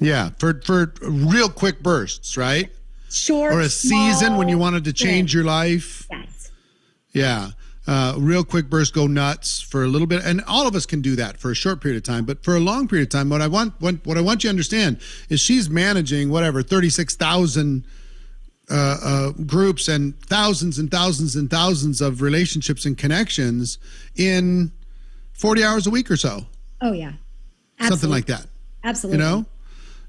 Speaker 3: Yeah,
Speaker 2: for real quick bursts, right?
Speaker 3: Short,
Speaker 2: or a season when you wanted to change your life.
Speaker 3: Yes.
Speaker 2: Yeah. Real quick burst, go nuts for a little bit. And all of us can do that for a short period of time, but for a long period of time, what I want you to understand is she's managing 36,000 groups and thousands and thousands and thousands of relationships and connections in 40 hours a week or so.
Speaker 3: Oh yeah.
Speaker 2: Absolutely. Something like that.
Speaker 3: Absolutely.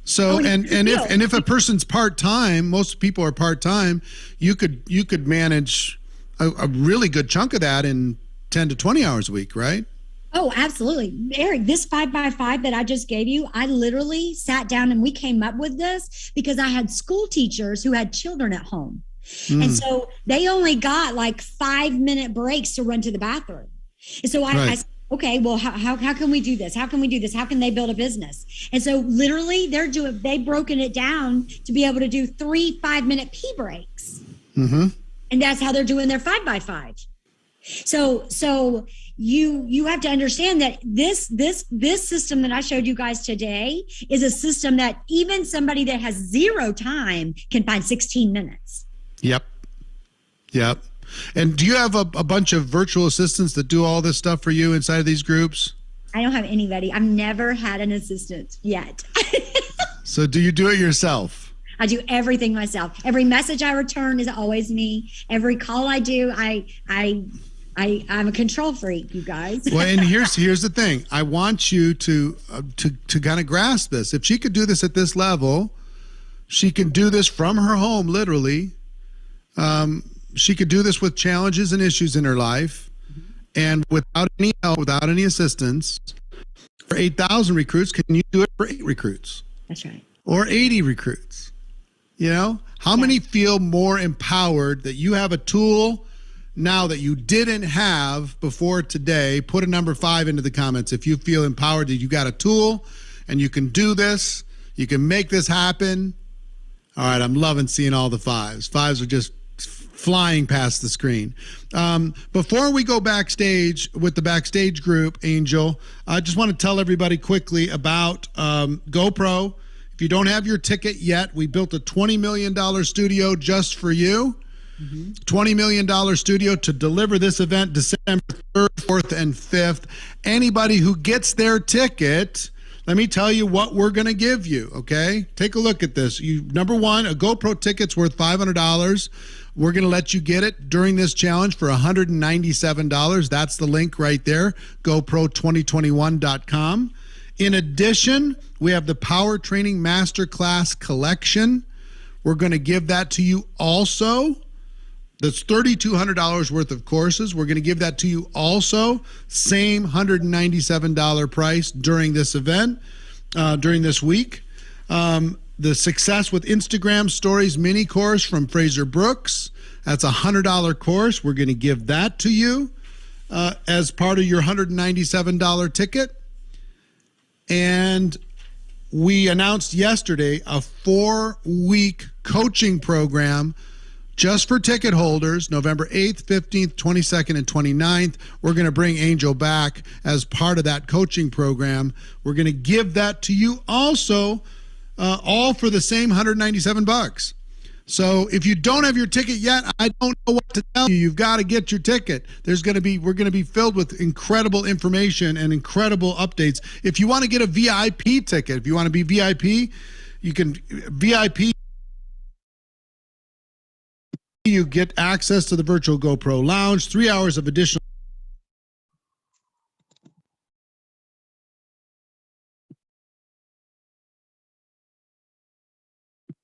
Speaker 2: So if a person's part-time, most people are part-time, you could manage a really good chunk of that in 10 to 20 hours a week, right?
Speaker 3: Oh, absolutely. Eric, this 5x5 that I just gave you, I literally sat down and we came up with this because I had school teachers who had children at home. And so they only got 5-minute breaks to run to the bathroom. And so I said, okay, well, how can we do this? How can we do this? How can they build a business? And so literally they've broken it down to be able to do 3 5-minute pee breaks. Mm-hmm. And that's how they're doing their 5x5. So you have to understand that this system that I showed you guys today is a system that even somebody that has zero time can find 16 minutes.
Speaker 2: Yep. And do you have a bunch of virtual assistants that do all this stuff for you inside of these groups?
Speaker 3: I don't have anybody. I've never had an assistant yet.
Speaker 2: So do you do it yourself?
Speaker 3: I do everything myself. Every message I return is always me. Every call I do, I'm a control freak, you guys.
Speaker 2: Well, and here's the thing. I want you to kind of grasp this. If she could do this at this level, she can do this from her home, literally. She could do this with challenges and issues in her life, and without any help, without any assistance. For 8,000 recruits, can you do it for 8 recruits?
Speaker 3: That's right.
Speaker 2: Or 80 recruits? You know, how many feel more empowered that you have a tool now that you didn't have before today? Put a number 5 into the comments if you feel empowered that you got a tool and you can do this, you can make this happen. All right, I'm loving seeing all the 5s. 5s are just flying past the screen. Before we go backstage with the backstage group, Angel, I just want to tell everybody quickly about GoPro. If you don't have your ticket yet, we built a $20 million studio just for you. $20 million studio to deliver this event December 3rd, 4th, and 5th. Anybody who gets their ticket, let me tell you what we're going to give you, okay? Take a look at this. Number one, a GoPro ticket's worth $500. We're going to let you get it during this challenge for $197. That's the link right there, GoPro2021.com. In addition, we have the Power Training Masterclass Collection. We're going to give that to you also. That's $3,200 worth of courses. We're going to give that to you also. Same $197 price during this event, during this week. The Success with Instagram Stories mini course from Fraser Brooks. That's a $100 course. We're going to give that to you as part of your $197 ticket. And we announced yesterday a 4-week coaching program just for ticket holders, November 8th, 15th, 22nd, and 29th. We're going to bring Angel back as part of that coaching program. We're going to give that to you also, all for the same $197. So if you don't have your ticket yet, I don't know what to tell you. You've got to get your ticket. We're going to be filled with incredible information and incredible updates. If you want to get a VIP ticket, if you want to be VIP, you can VIP. You get access to the virtual GoPro lounge, 3 hours of additional